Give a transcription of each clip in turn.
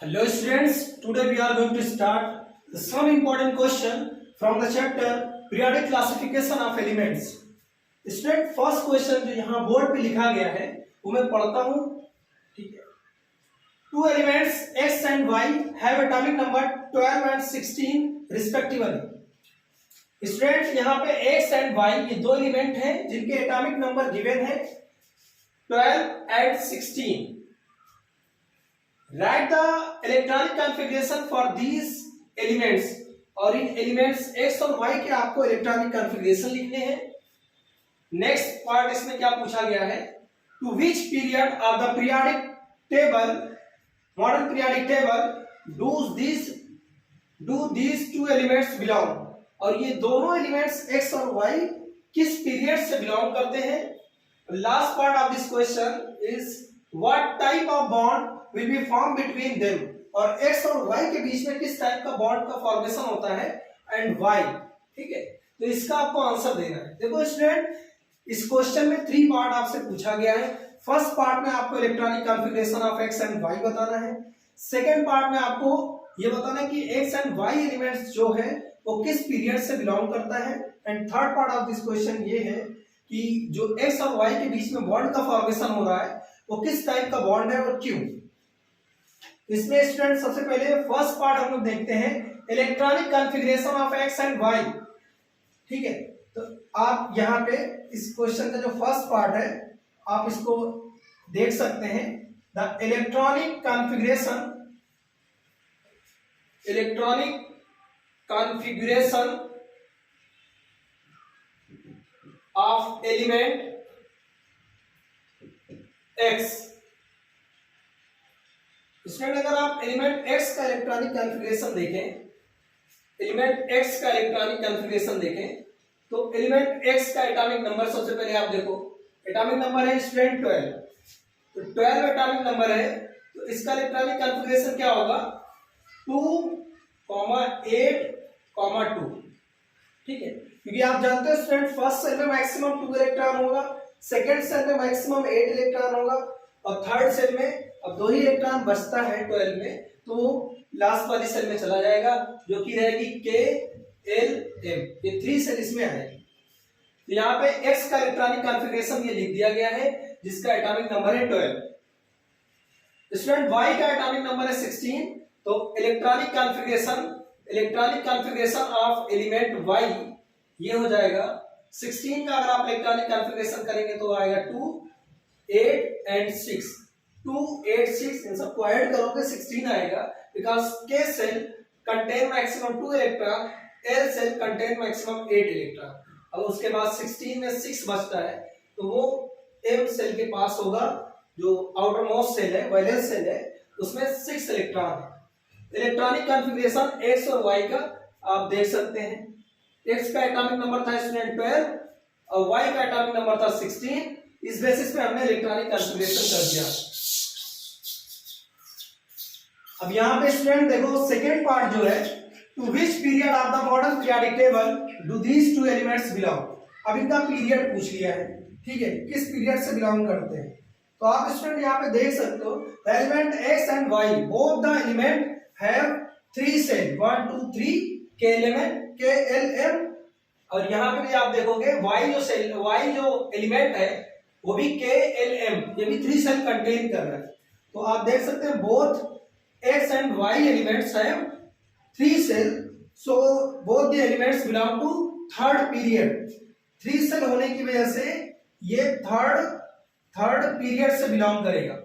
Hello students, today we are going to start some important question from the chapter periodic classification of elements. Student first question जो यहाँ board पे लिखा गया है वो मैं पढ़ता हूँ, ठीक है। Two elements x and y have atomic number 12 and 16 respectively. Student यहाँ पे x एंड y ये दो एलिमेंट हैं जिनके एटॉमिक नंबर गिवन है 12 and 16। Write the electronic configuration for these elements। और इन एलिमेंट्स x और y के आपको इलेक्ट्रॉनिक कॉन्फ़िगरेशन लिखने हैं। नेक्स्ट पार्ट इसमें क्या पूछा गया है, to which period of the periodic table modern periodic table do these two elements belong. और ये दोनों एलिमेंट्स x और y किस पीरियड से बिलोंग करते हैं। Last part of this question is what type of bond will be formed between them। और x और y के बीच में किस टाइप का बॉन्ड का फॉर्मेशन होता है एंड y, ठीक है। तो इसका आपको आंसर देना है। देखो स्टूडेंट, इस क्वेश्चन में 3 पार्ट आपसे पूछा गया है। फर्स्ट पार्ट में आपको electronic configuration of x and y बताना है। सेकेंड पार्ट में आपको ये बताना है कि x एंड y एलिमेंट्स जो है वो किस पीरियड से बिलोंग करता है। And third part of this question ये है कि जो x और y के बीच में बॉन्ड का फॉर्मेशन हो रहा है वो किस टाइप का बॉन्ड है और क्यों। इसमें स्टूडेंट सबसे पहले फर्स्ट पार्ट हम लोग देखते हैं, electronic configuration of X and Y, ठीक है। तो आप यहाँ पे इस क्वेश्चन का जो फर्स्ट पार्ट है आप इसको देख सकते हैं, the electronic configuration of element x. Student अगर आप एलिमेंट x का इलेक्ट्रॉनिक कॉन्फ़िगरेशन देखें, तो एलिमेंट x का एटॉमिक नंबर सबसे पहले आप देखो, एटॉमिक नंबर है स्टूडेंट 12। तो 12 एटॉमिक नंबर है तो इसका इलेक्ट्रॉनिक कॉन्फ़िगरेशन क्या होगा 2, 8, 2, ठीक है। क्योंकि आप जानते हो स्टूडेंट फर्स्ट सेल में मैक्सिमम 2 इलेक्ट्रॉन होगा, सेकेंड सेल में मैक्सिमम 8 इलेक्ट्रॉन होगा और थर्ड सेल में अब 2 ही इलेक्ट्रॉन बचता है 12 में, तो लास्ट वाली सेल में चला जाएगा जो कि रहेगी KLM। ये 3 सेल इसमें आएगी। तो यहाँ पे X का इलेक्ट्रॉनिक कॉन्फ़िगरेशन ये लिख दिया गया है जिसका एटॉमिक नंबर है 12। स्टूडेंट Y का एटॉमिक नंबर है 16। तो electronic configuration of element Y ये हो जाएगा 16 का। अगर आप इलेक्ट्रॉनिक कॉन्फ़िगरेशन करेंगे तो आएगा 2, 8 एंड 6। 2, 8, 6 इन सबको ऐड करोगे 16 आएगा, because K shell contain maximum 2 electron, L shell contain maximum 8 electron. अब उसके बाद 16 में 6 बचता है तो वो M सेल के पास होगा, जो आउटर मोस्ट सेल है, वैलेंस सेल है, उसमें 6 इलेक्ट्रॉन है। इलेक्ट्रॉनिक कॉन्फ़िगरेशन x और y का आप देख सकते हैं। x का एटॉमिक नंबर था स्टूडेंट 12 और y का एटॉमिक नंबर था 16। इस बेसिस पे हमने इलेक्ट्रॉनिक कॉन्फ़िगरेशन कर दिया। अब यहाँ पे स्टूडेंट देखो सेकेंड पार्ट जो है, to which period of the modern periodic table do these two elements belong. अब इनका पीरियड पूछ लिया है, ठीक है, किस पीरियड से बिलोंग करते हैं। तो आप स्टूडेंट यहाँ पे देख सकते हो, element x and y both the element have 3 shell 1, 2, 3 KLM। और यहाँ पे भी आप देखोगे y जो एलिमेंट है वो भी KLM, ये भी 3 सेल कंटेन कर रहा है। तो आप देख सकते हैं both x and y elements have 3 cell, so both the elements belong to third period। 3 cell होने की वजह से ये थर्ड पीरियड से बिलोंग करेगा।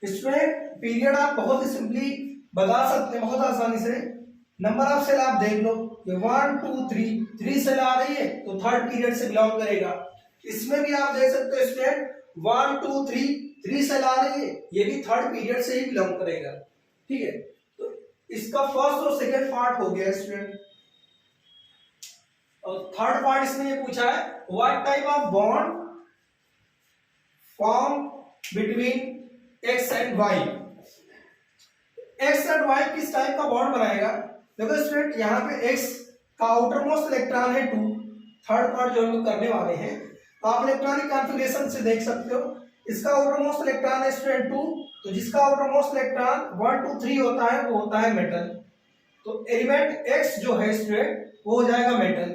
इसमें पीरियड आप बहुत ही सिंपली बता सकते हैं, बहुत आसानी से। नंबर ऑफ सेल आप देख लो, ये 1, 2, 3 सेल आ रही है तो थर्ड पीरियड से बिलोंग करेगा। इसमें भी आप देख सकते हो स्टूडेंट 1, 2, 3 सेल आ रही है, ये भी थर्ड पीरियड से ही बिलोंग करेगा, ठीक है। तो इसका फर्स्ट और सेकंड पार्ट हो गया स्टूडेंट। और थर्ड पार्ट इसमें ये पूछा है, what type of bond form between x and y। x and y किस टाइप का बॉन्ड बनाएगा। देखो स्टूडेंट यहाँ पे x का आउटर मोस्ट इलेक्ट्रॉन है 2, थर्ड पार्ट जो हम लोग करने वाले हैं। तो आप इलेक्ट्रॉनिक कॉन्फ़िगरेशन से देख सकते हो, इसका आउटर मोस्ट इलेक्ट्रॉन है स्टूडेंट 2 तो जिसका आउटर मोस्ट इलेक्ट्रॉन 1 2 3 होता है वो होता है मेटल। तो एलिमेंट X जो है स्टूडेंट वो हो जाएगा मेटल,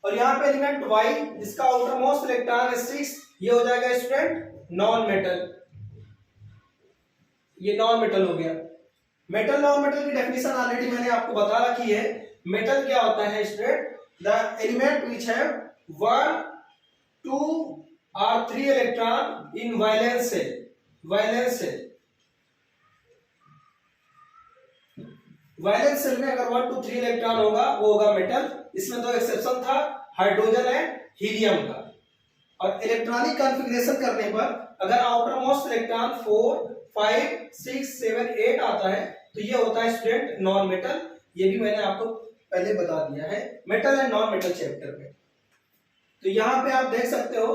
और यहाँ पे एलिमेंट Y जिसका आउटर मोस्ट इलेक्ट्रॉन है 6, ये हो जाएगा स्टूडेंट नॉन मेटल। ये नॉन मेटल हो गया। मेटल नॉन मेटल की डेफिनेशन ऑलरेडी मैंने आपको बता रखी है। मेटल क्या होता है student? The element which have 1 2 or 3 electron in valence shell. Valence shell में अगर 1 2 3 इलेक्ट्रॉन होगा वो होगा मेटल। इसमें दो एक्सेप्शन था, हाइड्रोजन एंड हीलियम का। और इलेक्ट्रॉनिक कॉन्फ़िगरेशन करने पर अगर आउटर मोस्ट इलेक्ट्रॉन 4 5 6 7 8 आता है तो ये होता है स्टूडेंट नॉन मेटल। ये भी मैंने आपको पहले बता दिया है metal and non metal chapter में। तो यहां पे आप देख सकते हो,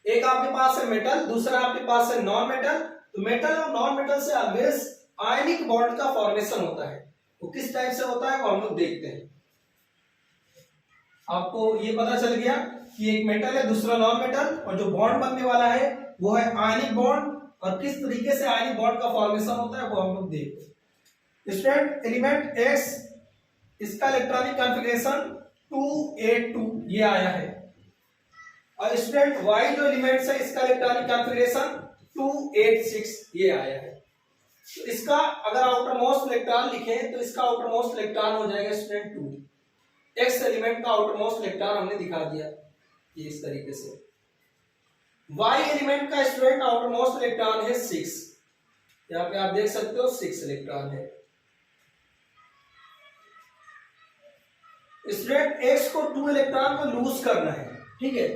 एक आपके पास है मेटल, दूसरा आपके पास है नॉन मेटल। तो मेटल और नॉन मेटल से ऑलवेज आयनिक बॉन्ड का फॉर्मेशन होता है। वो किस टाइप से होता है वो हम लोग देखते हैं। आपको ये पता चल गया कि एक मेटल है दूसरा नॉन मेटल, और जो बॉन्ड बनने वाला है वो है आयनिक बॉन्ड, और किस तरीके से आयनिक बॉन्ड का फॉर्मेशन होता है वो हम लोग देखते हैं। स्टूडेंट एलिमेंट X इसका इलेक्ट्रॉनिक कॉन्फ़िगरेशन 282 ये आया है, और स्टूडेंट Y जो एलिमेंट्स है इसका इलेक्ट्रॉनिक कॉन्फ़िगरेशन 286 ये आया है। तो इसका अगर आउटर मोस्ट इलेक्ट्रॉन लिखें तो इसका आउटर मोस्ट इलेक्ट्रॉन हो जाएगा स्टूडेंट 2। X एलिमेंट का आउटर मोस्ट इलेक्ट्रॉन हमने दिखा दिया ये इस तरीके से। Y एलिमेंट का स्टूडेंट आउटर मोस्ट इलेक्ट्रॉन है 6। यहाँ पे आप देख सकते हो 6 इलेक्ट्रॉन है। स्टूडेंट X को 2 इलेक्ट्रॉन को लूज करना है, ठीक है,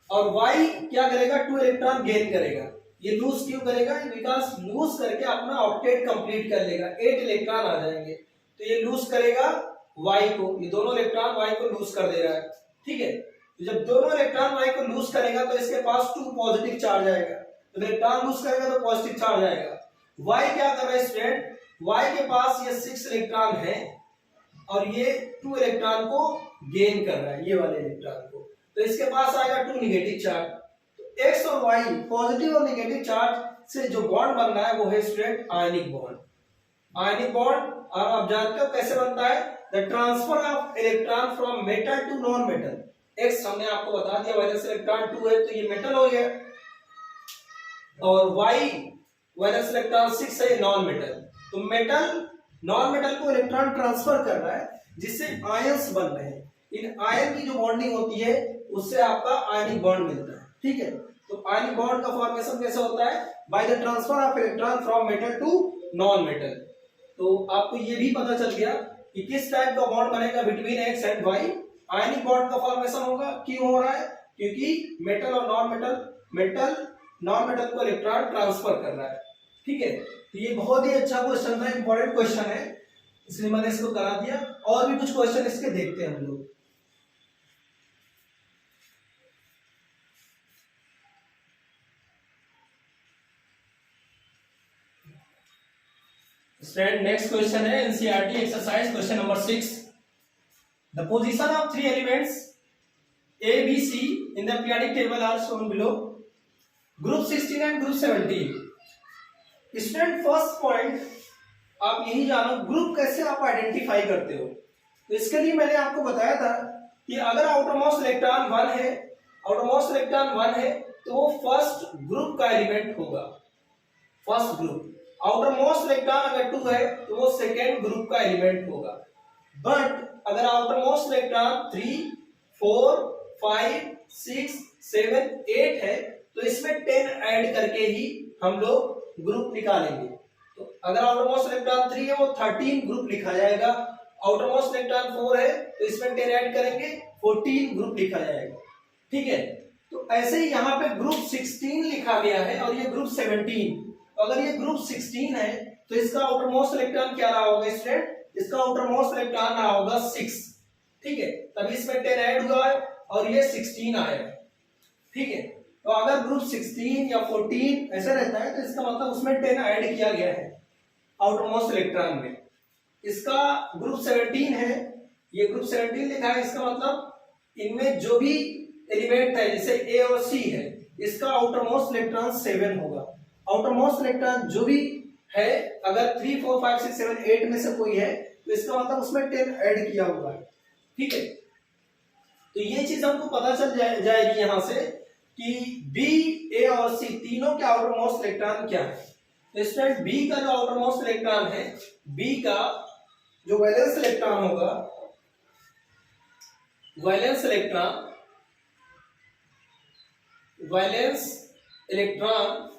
और Y क्या करेगा? 2 इलेक्ट्रॉन गेन करेगा। ये लूज क्यों करेगा? बिकॉज लूज करके अपना ऑक्टेट कंप्लीट कर लेगा, 8 इलेक्ट्रॉन आ जाएंगे। तो ये लूज करेगा Y को, ये दोनों इलेक्ट्रॉन Y को लूज कर दे रहा है, ठीक है। तो जब दोनों इलेक्ट्रॉन Y को लूज करेगा तो इसके पास 2 पॉजिटिव चार्ज आएगा। तो इलेक्ट्रॉन लूज करेगा तो पॉजिटिव चार्ज आएगा। Y क्या कर रहा है स्टूडेंट? Y के पास ये 6 इलेक्ट्रॉन है और ये 2 इलेक्ट्रॉन को गेन कर रहा है, ये वाले इलेक्ट्रॉन को। तो इसके पास आएगा 2 नेगेटिव चार्ज। तो X और Y पॉजिटिव और नेगेटिव चार्ज से जो बॉन्ड बन रहा है वो है student ionic bond. Ionic bond आप जानते हो कैसे बनता है? The transfer of electron from metal to non metal. X हमने आपको बता दिया वैलेंस इलेक्ट्रॉन 2 है तो ये मेटल हो गया, और Y वैलेंस इलेक्ट्रॉन 6 है, नॉन मेटल। तो मेटल नॉन मेटल को इलेक्ट्रॉन ट्रांसफर कर रहा है जिससे आयंस बन रहे हैं। इन आयन की जो बॉन्डिंग होती है उससे आपका आयनिक बॉन्ड मिलता है, ठीक है। तो आयनिक बॉन्ड का फॉर्मेशन कैसे होता है? By the transfer of electron from metal to non metal. तो आपको ये भी पता चल गया कि किस टाइप का बॉन्ड बनेगा between X and Y। Ionic bond का फॉर्मेशन होगा, क्यों हो रहा है? क्योंकि मेटल और मेटल नॉन मेटल को इलेक्ट्रॉन ट्रांसफर कर रहा है, ठीक है। तो ये बहुत ही अच्छा क्वेश्चन था, इंपॉर्टेंट क्वेश्चन है, इसलिए मैंने इसको करा दिया। और भी कुछ क्वेश्चन इसके देखते हैं हम लोग। स्टूडेंट नेक्स्ट क्वेश्चन है NCERT exercise question number 6। The position of 3 elements A, B, C in the periodic table are shown below. Group 16 and group 17. Student first point आप यही जानो ग्रुप कैसे आप आइडेंटिफाई करते हो। तो इसके लिए मैंने आपको बताया था कि अगर आउटरमोस्ट इलेक्ट्रॉन 1 है तो वो फर्स्ट ग्रुप का एलिमेंट होगा, फर्स्ट ग्रुप। आउटरमोस्ट इलेक्ट्रॉन अगर 2 है तो वो सेकेंड ग्रुप का एलिमेंट होगा। बट अगर आउटरमोस्ट इलेक्ट्रॉन 3 4 5 6 7 8 है तो इसमें 10 ऐड करके ही हम लोग ग्रुप निकालेंगे। तो अगर आउटरमोस्ट इलेक्ट्रॉन 3 है वो 13 ग्रुप लिखा जाएगा। आउटरमोस्ट इलेक्ट्रॉन 4 है तो इसमें 10 ऐड करेंगे 14 ग्रुप लिखा जाएगा, ठीक है। तो ऐसे ही यहाँ पे ग्रुप 16 लिखा गया है और ये ग्रुप 17। तो अगर ये ग्रुप 16 है तो इसका आउटरमोस्ट इलेक्ट्रॉन क्या रहा होगा स्टूडेंट? इसका आउटरमोस्ट इलेक्ट्रॉन रहा होगा 6, ठीक है। तभी इसमें 10 ऐड हुआ है और ये 16 आया, ठीक है। तो अगर ग्रुप 16 या 14 ऐसा रहता है तो इसका मतलब उसमें 10 ऐड किया गया है आउटरमोस्ट इलेक्ट्रॉन में। इसका ग्रुप 17 है, ये ग्रुप 17 लिखा है, इसका मतलब इनमें जो भी एलिमेंट है जैसे A और C है इसका आउटरमोस्ट इलेक्ट्रॉन 7 होगा। आउटर मोस्ट इलेक्ट्रॉन जो भी है, अगर 3 4 5 6 7 8 में से कोई है तो इसका मतलब उसमें 10 ऐड किया हुआ है। ठीक है, तो ये चीज हमको पता चल जाएगी यहां से कि बी, ए और सी तीनों के आउटर मोस्ट इलेक्ट्रॉन क्या है। तो स्टूडेंट बी का जो आउटर मोस्ट इलेक्ट्रॉन है, बी का जो वैलेंस इलेक्ट्रॉन होगा, valence electron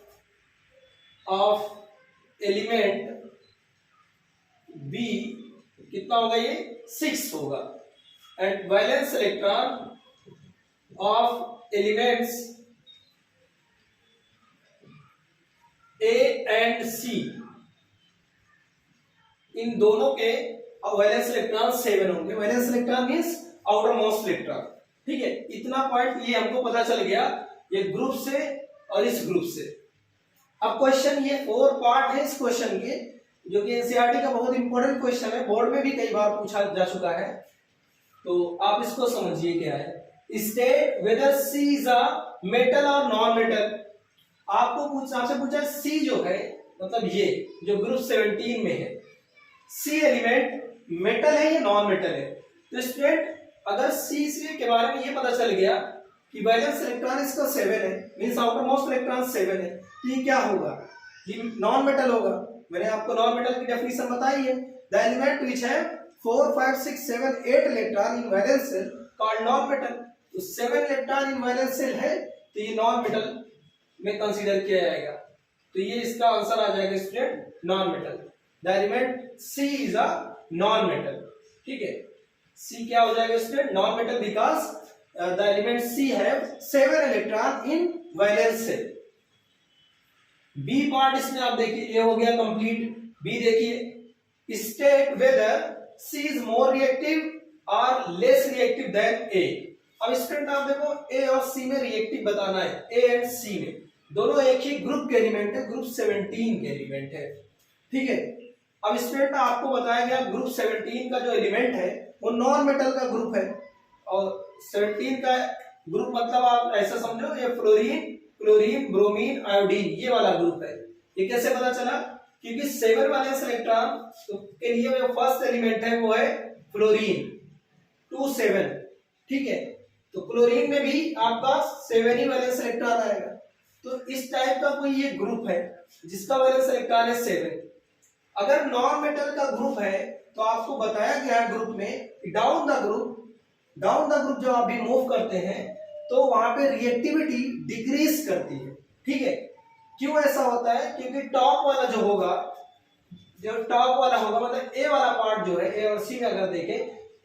of element b कितना होगा, ये 6 होगा। And valence electron of elements a and c, इन दोनों के वैलेंस इलेक्ट्रॉन 7 होंगे। Valence electron means outermost electron. ठीक है, इतना पॉइंट ये हमको पता चल गया ये ग्रुप से और इस ग्रुप से। अब क्वेश्चन, ये 4 पार्ट है इस क्वेश्चन के, जो कि एनसीईआरटी का बहुत इंपॉर्टेंट क्वेश्चन है, बोर्ड में भी कई बार पूछा जा चुका है। तो आप इसको समझिए क्या है। State whether C is a metal और नॉन मेटल। आपसे पूछा सी जो है, मतलब ये जो ग्रुप 17 में है, सी एलिमेंट मेटल है या नॉन मेटल है। तो स्टूडेंट अगर सी के बारे में ये पता चल गया कि वैलेंस इलेक्ट्रॉन इसका 7 है, मींस आउटर मोस्ट इलेक्ट्रॉन 7 है, तो ये क्या होगा, ये नॉन मेटल होगा। मैंने आपको नॉन मेटल की डेफिनेशन बताई है, द एलिमेंट व्हिच है 4 5 6 7 8 electron in valence cell called non metal. तो 7 इलेक्ट्रॉन इन वैलेंस सेल है तो ये नॉन मेटल में कंसीडर किया जाएगा। तो ये इसका आंसर आ जाएगा student, non metal. The element C is a non metal. ठीक है, सी क्या हो जाएगा student, non metal, because the element C have 7 electron in valence shell. B part इसमें आप देखिए, ये हो गया कंप्लीट। बी देखिए, state whether C is more reactive और लेस रिएक्टिव देन ए। अब स्टूडेंट आप देखो, ए और सी में रिएक्टिव बताना है, ए एंड सी में दोनों एक ही ग्रुप के एलिमेंट है, ग्रुप 17 के एलिमेंट है। ठीक है, अब स्टूडेंट आपको बताया गया ग्रुप 17 का जो एलिमेंट है वो नॉन मेटल का ग्रुप है, और 17 का ग्रुप मतलब आप ऐसा समझो ये क्लोरीन ब्रोमीन आयोडीन ये वाला ग्रुप है। ये कैसे पता चला, क्योंकि 7 वैलेंस इलेक्ट्रॉन के लिए जो फर्स्ट एलिमेंट है वो है फ्लोरीन 2 7। ठीक है, तो क्लोरीन में भी आपका 7 ही वैलेंस इलेक्ट्रॉन आएगा। तो इस टाइप का कोई ये ग्रुप है जिसका वैलेंस इलेक्ट्रॉन है 7। अगर नॉन मेटल का ग्रुप है तो आपको बताया गया है ग्रुप में डाउन द ग्रुप जो आप भी मूव करते हैं तो वहां पे रिएक्टिविटी डिक्रीज करती है। ठीक है, क्यों ऐसा होता है, क्योंकि टॉप वाला जो होगा, मतलब ए वाला पार्ट जो है, ए और सी में अगर देखें,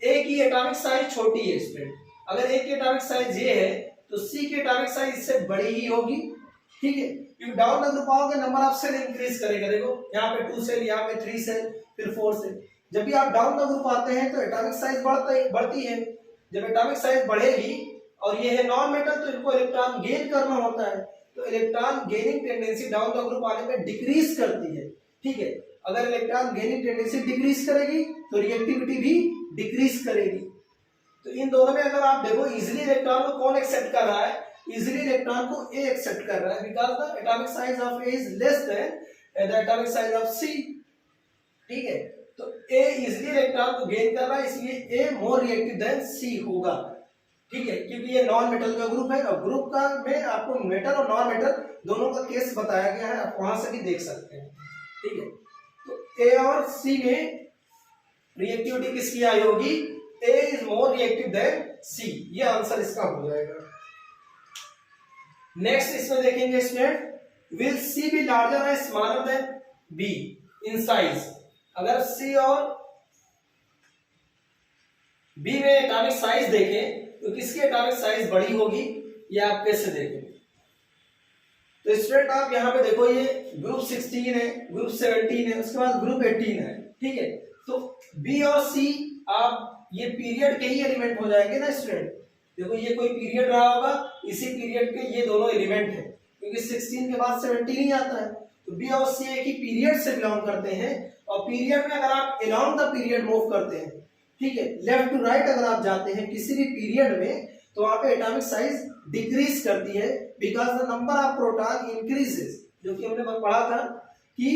ए की एटॉमिक साइज छोटी है स्टूडेंट। अगर ए की एटॉमिक साइज ये है तो सी की एटॉमिक साइज इससे बड़ी ही होगी। ठीक है, क्योंकि डाउन द ग्रुप आओगे नंबर ऑफ सेल इंक्रीज करेगा। देखो यहाँ पे 2 सेल, यहाँ पे 3 सेल, फिर 4 सेल। जब भी आप डाउन द ग्रुप आते हैं तो एटॉमिक साइज बढ़ती है। जब एटॉमिक साइज बढ़ेगी और ये है नॉन मेटल तो इनको इलेक्ट्रॉन गेन करना होता है, तो electron gaining tendency down the group आने में डिक्रीज करती है। ठीक है, अगर इलेक्ट्रॉन गेनिंग टेंडेंसी डिक्रीज करेगी तो रिएक्टिविटी भी डिक्रीज करेगी। तो इन दोनों में अगर आप देखो इजीली इलेक्ट्रॉन को कौन एक्सेप्ट कर रहा है, इजीली इलेक्ट्रॉन को ए एक्सेप्ट कर रहा है, because the atomic size of a is less than the atomic size of c. ठीक है, तो ए इजीली इलेक्ट्रॉन को गेन कर रहा है, इसलिए ए मोर रिएक्टिव देन सी होगा। ठीक है, क्योंकि ये नॉन मेटल का ग्रुप है, और ग्रुप का में आपको मेटल और नॉन मेटल दोनों का केस बताया गया है, आप वहां से भी देख सकते हैं। ठीक है, तो ए और सी में रिएक्टिविटी किसकी आई होगी, a is more reactive than c, ये आंसर इसका हो जाएगा। नेक्स्ट इसमें देखेंगे student, will c be larger और smaller than b in size. अगर सी और बी में एटॉमिक साइज देखें तो किसकी एटॉमिक साइज बड़ी होगी, ये आप कैसे देखेंगे। तो स्टूडेंट आप यहां पे देखो, ये ग्रुप 16 है, ग्रुप 17 है, उसके बाद ग्रुप 18 है। ठीक है, तो बी और सी आप ये पीरियड के ही एलिमेंट हो जाएंगे ना स्टूडेंट। देखो ये कोई पीरियड रहा होगा, इसी पीरियड के ये दोनों एलिमेंट है, क्योंकि 16 के बाद 17 ही आता है। तो बी और सी एक ही पीरियड से बिलोंग करते हैं, और पीरियड में अगर आप अराउंड द पीरियड मूव करते हैं, ठीक है, लेफ्ट टू राइट अगर आप जाते हैं किसी भी पीरियड में, तो वहां पे एटॉमिक साइज डिक्रीज करती है, because the number of proton increases. जो कि हमने पढ़ा था कि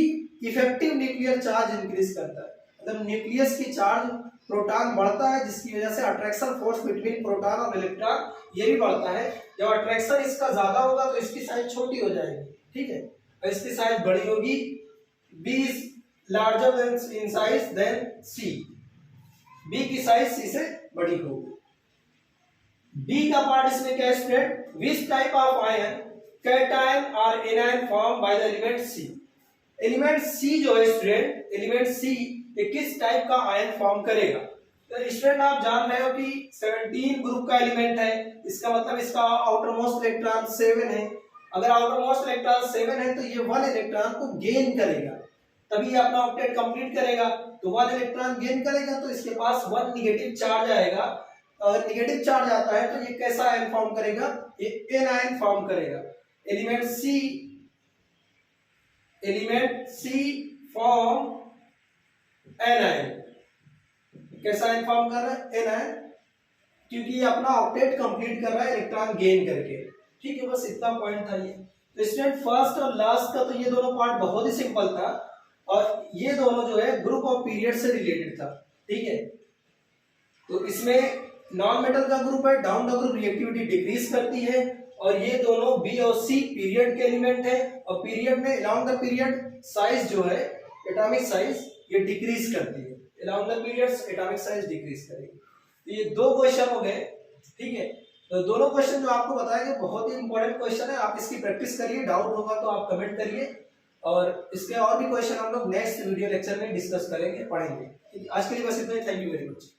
इफेक्टिव न्यूक्लियर चार्ज इंक्रीज करता है, मतलब न्यूक्लियस की चार्ज प्रोटॉन बढ़ता है जिसकी वजह से अट्रैक्शन फोर्स बिटवीन प्रोटॉन और इलेक्ट्रॉन ये भी बढ़ता है। जब अट्रैक्शन इसका ज्यादा होगा तो इसकी साइज छोटी हो जाएगी, ठीक है, और इसकी साइज बड़ी होगी। B is larger than in size than c, b की साइज सी से बड़ी होगी। बी का पार्ट इसमें क्या है student, which type of ion cation और anion form by the element c. Element c जो है स्टूडेंट, एलिमेंट सी ये किस टाइप का आयन फॉर्म करेगा। तो स्टूडेंट आप जान रहे हो कि 17 ग्रुप का एलिमेंट है, इसका मतलब इसका आउटर मोस्ट इलेक्ट्रॉन 7 है। अगर आउटर मोस्ट इलेक्ट्रॉन 7 है तो ये 1 इलेक्ट्रॉन को गेन करेगा, तभी ये अपना ऑक्टेट कंप्लीट करेगा। तो 1 इलेक्ट्रॉन गेन करेगा तो इसके पास 1 निगेटिव चार्ज आएगा, और निगेटिव चार्ज आता है तो ये कैसा आयन फॉर्म करेगा, ये एन आयन फॉर्म करेगा। Element C form an ion, कैसा आयन फॉर्म कर रहा है, एन आयन, क्योंकि ये अपना ऑक्टेट कंप्लीट कर रहा है इलेक्ट्रॉन गेन करके, ठीक है। बस इतना पॉइंट था ये। तो स्टूडेंट फर्स्ट और लास्ट का तो ये दोनों पार्ट बहुत ही सिंपल था, और ये दोनों जो है ग्रुप ऑफ पीरियड से रिलेटेड था, ठीक है। तो इसमें नॉन मेटल का ग्रुप है, down the group reactivity decrease करती है, और ये दोनों बी और सी पीरियड के एलिमेंट है, और पीरियड में अलोंग द पीरियड साइज जो है एटॉमिक साइज ये डिक्रीज करती है, along the periods atomic size decrease करेगी। तो ये 2 क्वेश्चन हो गए, ठीक है। तो दोनों क्वेश्चन जो आपको बताया गया बहुत ही इंपॉर्टेंट क्वेश्चन है, आप इसकी प्रैक्टिस करिए, डाउट होगा तो आप कमेंट करिए, और इसके और भी क्वेश्चन हम लोग नेक्स्ट वीडियो लेक्चर में डिस्कस करेंगे, पढ़ेंगे। आज के लिए बस इतना ही, थैंक यू वेरी मच।